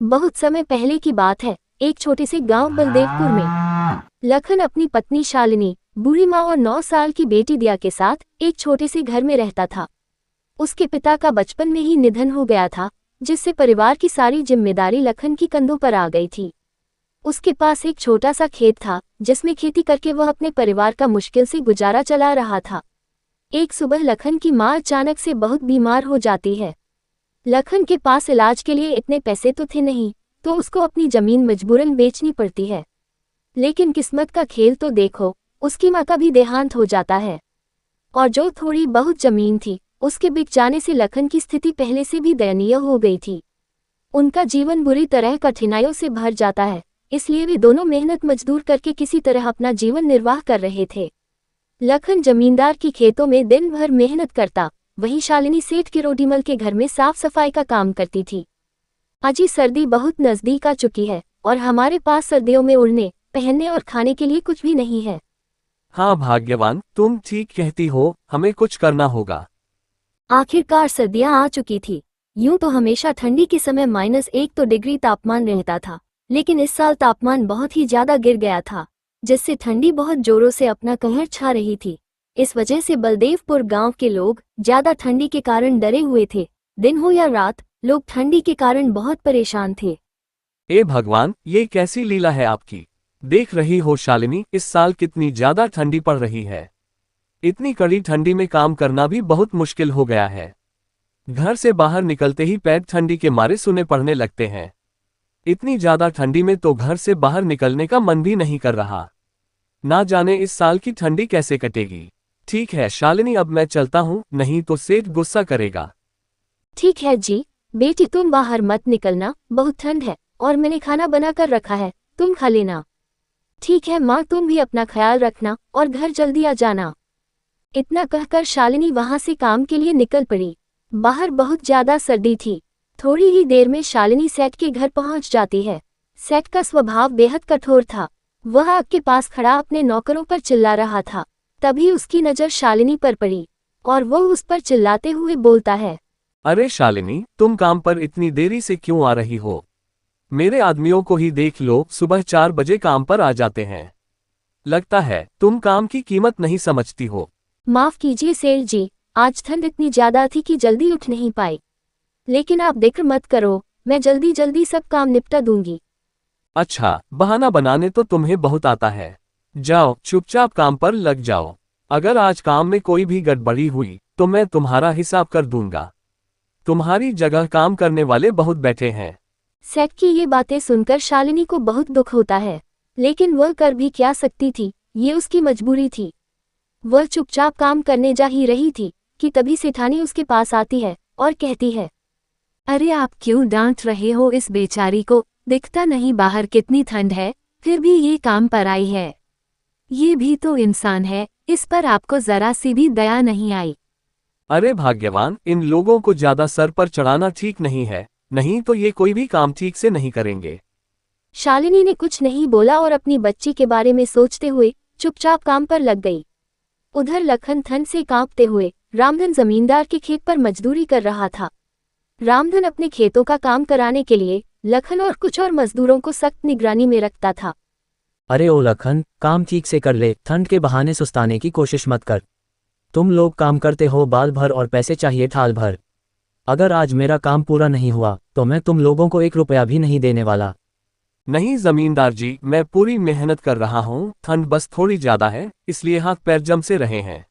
बहुत समय पहले की बात है। एक छोटे से गांव बलदेवपुर में लखन अपनी पत्नी शालिनी, बूढ़ी माँ और 9 साल की बेटी दिया के साथ एक छोटे से घर में रहता था। उसके पिता का बचपन में ही निधन हो गया था, जिससे परिवार की सारी जिम्मेदारी लखन की कंधों पर आ गई थी। उसके पास एक छोटा सा खेत था, जिसमें खेती करके वह अपने परिवार का मुश्किल से गुजारा चला रहा था। एक सुबह लखन की माँ अचानक से बहुत बीमार हो जाती है। लखन के पास इलाज के लिए इतने पैसे तो थे नहीं, तो उसको अपनी जमीन मजबूरन बेचनी पड़ती है। लेकिन किस्मत का खेल तो देखो, उसकी माँ का भी देहांत हो जाता है, और जो थोड़ी बहुत जमीन थी उसके बिक जाने से लखन की स्थिति पहले से भी दयनीय हो गई थी। उनका जीवन बुरी तरह कठिनाइयों से भर जाता है, इसलिए वे दोनों मेहनत मजदूर करके किसी तरह अपना जीवन निर्वाह कर रहे थे। लखन जमींदार की खेतों में दिन भर मेहनत करता, वहीं शालिनी सेठ किरोड़ीमल के घर में साफ सफाई का काम करती थी। अजी सर्दी बहुत नजदीक आ चुकी है और हमारे पास सर्दियों में उड़ने, पहनने और खाने के लिए कुछ भी नहीं है। हाँ भाग्यवान, तुम ठीक कहती हो, हमें कुछ करना होगा। आखिरकार सर्दियां आ चुकी थी। यूं तो हमेशा ठंडी के समय -1 तो डिग्री तापमान रहता था, लेकिन इस साल तापमान बहुत ही ज्यादा गिर गया था, जिससे ठंडी बहुत जोरों से अपना कहर छा रही थी। इस वजह से बलदेवपुर गांव के लोग ज्यादा ठंडी के कारण डरे हुए थे। दिन हो या रात, लोग ठंडी के कारण बहुत परेशान थे। ए भगवान, ये कैसी लीला है आपकी। देख रही हो शालिनी, इस साल कितनी ज्यादा ठंडी पड़ रही है। इतनी कड़ी ठंडी में काम करना भी बहुत मुश्किल हो गया है। घर से बाहर निकलते ही पैर ठंडी के मारे सूने पड़ने लगते हैं। इतनी ज्यादा ठंडी में तो घर से बाहर निकलने का मन भी नहीं कर रहा। ना जाने इस साल की ठंडी कैसे कटेगी। ठीक है शालिनी, अब मैं चलता हूँ, नहीं तो सेठ गुस्सा करेगा। ठीक है जी, बेटी तुम बाहर मत निकलना, बहुत ठंड है और मैंने खाना बना कर रखा है, तुम खा लेना। ठीक है माँ, तुम भी अपना ख्याल रखना और घर जल्दी आ जाना। इतना कहकर शालिनी वहां से काम के लिए निकल पड़ी। बाहर बहुत ज्यादा सर्दी थी। थोड़ी ही देर में शालिनी सेठ के घर पहुंच जाती है। सेठ का स्वभाव बेहद कठोर था। वह आग के पास खड़ा अपने नौकरों पर चिल्ला रहा था। तभी उसकी नजर शालिनी पर पड़ी और वो उस पर चिल्लाते हुए बोलता है, अरे शालिनी, तुम काम पर इतनी देरी से क्यों आ रही हो? मेरे आदमियों को ही देख लो, सुबह 4 बजे काम पर आ जाते हैं। लगता है तुम काम की कीमत नहीं समझती हो। माफ कीजिए सेठ जी, आज ठंड इतनी ज्यादा थी कि जल्दी उठ नहीं पाई। लेकिन आप फिक्र मत करो, मैं जल्दी जल्दी सब काम निपटा दूंगी। अच्छा, बहाना बनाने तो तुम्हें बहुत आता है। जाओ चुपचाप काम पर लग जाओ। अगर आज काम में कोई भी गड़बड़ी हुई तो मैं तुम्हारा हिसाब कर दूंगा। तुम्हारी जगह काम करने वाले बहुत बैठे हैं। सेठ की ये बातें सुनकर शालिनी को बहुत दुख होता है, लेकिन वह कर भी क्या सकती थी, ये उसकी मजबूरी थी। वह चुपचाप काम करने जा ही रही थी कि तभी सेठानी उसके पास आती है और कहती है, अरे आप क्यों डांट रहे हो इस बेचारी को? दिखता नहीं बाहर कितनी ठंड है, फिर भी ये काम पर आई है। ये भी तो इंसान है, इस पर आपको जरा सी भी दया नहीं आई। अरे भाग्यवान, इन लोगों को ज्यादा सर पर चढ़ाना ठीक नहीं है, नहीं तो ये कोई भी काम ठीक से नहीं करेंगे। शालिनी ने कुछ नहीं बोला और अपनी बच्ची के बारे में सोचते हुए चुपचाप काम पर लग गई। उधर लखन ठंड से कांपते हुए रामधन जमींदार के खेत पर मजदूरी कर रहा था। रामधन अपने खेतों का काम कराने के लिए लखन और कुछ और मजदूरों को सख्त निगरानी में रखता था। अरे ओ लखन, काम ठीक से कर ले, ठंड के बहाने सुस्ताने की कोशिश मत कर। तुम लोग काम करते हो बाल भर और पैसे चाहिए थाल भर। अगर आज मेरा काम पूरा नहीं हुआ तो मैं तुम लोगों को 1 रुपया भी नहीं देने वाला। नहीं जमींदार जी, मैं पूरी मेहनत कर रहा हूँ, ठंड बस थोड़ी ज्यादा है, इसलिए हाथ पैर जम से रहे हैं।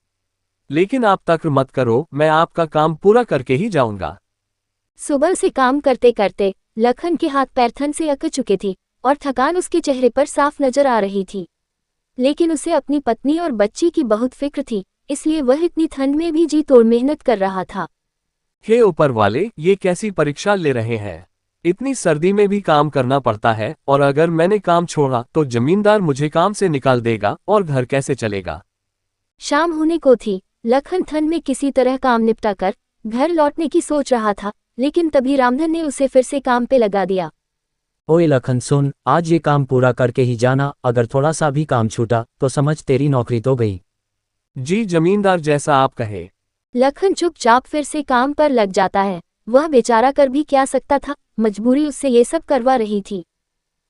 लेकिन आप तक्र मत करो, मैं आपका काम पूरा करके ही जाऊंगा। सुबह से काम करते करते लखन के हाथ पैर ठंड से अकड़ चुके थे और थकान उसके चेहरे पर साफ नजर आ रही थी। लेकिन उसे अपनी पत्नी और बच्ची की बहुत फिक्र थी, इसलिए वह इतनी ठंड में भी जी तोड़ मेहनत कर रहा था। हे ऊपर वाले, ये कैसी परीक्षा ले रहे हैं? इतनी सर्दी में भी काम करना पड़ता है, और अगर मैंने काम छोड़ा तो जमींदार मुझे काम से निकाल देगा और घर कैसे चलेगा। शाम होने को थी। लखन ठंड में किसी तरह काम निपटा कर घर लौटने की सोच रहा था, लेकिन तभी रामधन ने उसे फिर से काम पे लगा दिया। ओए लखन सुन, आज ये काम पूरा करके ही जाना, अगर थोड़ा सा भी काम छूटा तो समझ तेरी नौकरी तो गई। जी जमींदार, जैसा आप कहे। लखन चुपचाप फिर से काम पर लग जाता है, वह बेचारा कर भी क्या सकता था, मजबूरी उससे ये सब करवा रही थी।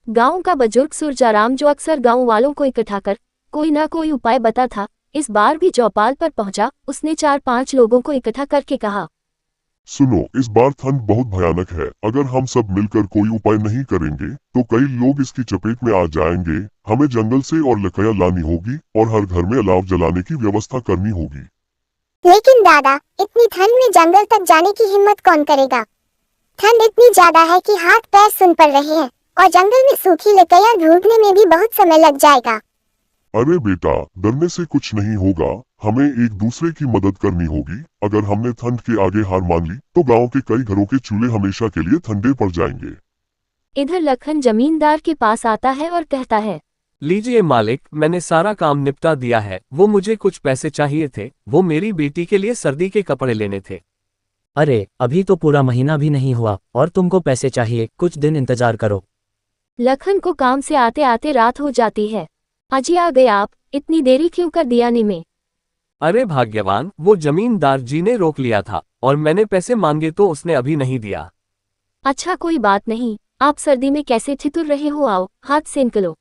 गांव का बुजुर्ग सुरजाराम जो अक्सर गांव वालों को इकट्ठा कर कोई ना कोई उपाय बता था, इस बार भी चौपाल पर पहुंचा। उसने 4-5 लोगों को इकट्ठा करके कहा, सुनो, इस बार ठंड बहुत भयानक है। अगर हम सब मिलकर कोई उपाय नहीं करेंगे तो कई लोग इसकी चपेट में आ जाएंगे। हमें जंगल से और लकड़ियां लानी होगी और हर घर में अलाव जलाने की व्यवस्था करनी होगी। लेकिन दादा, इतनी ठंड में जंगल तक जाने की हिम्मत कौन करेगा? ठंड इतनी ज्यादा है कि हाथ पैर सुन पड़ रहे हैं और जंगल में सूखी लकड़ियां ढूंढने में भी बहुत समय लग जाएगा। अरे बेटा, डरने से कुछ नहीं होगा। हमें एक दूसरे की मदद करनी होगी। अगर हमने ठंड के आगे हार मान ली तो गांव के कई घरों के चूल्हे हमेशा के लिए ठंडे पड़ जाएंगे। इधर लखन जमींदार के पास आता है और कहता है, लीजिए मालिक, मैंने सारा काम निपटा दिया है। वो मुझे कुछ पैसे चाहिए थे, वो मेरी बेटी के लिए सर्दी के कपड़े लेने थे। अरे अभी तो पूरा महीना भी नहीं हुआ और तुमको पैसे चाहिए, कुछ दिन इंतजार करो। लखन को काम से आते आते रात हो जाती है। अजी आ गए आप, इतनी देरी क्यों कर दिया नी में? अरे भाग्यवान, वो जमींदार जी ने रोक लिया था और मैंने पैसे मांगे तो उसने अभी नहीं दिया। अच्छा कोई बात नहीं, आप सर्दी में कैसे ठिठुर रहे हो, आओ हाथ सेंक लो।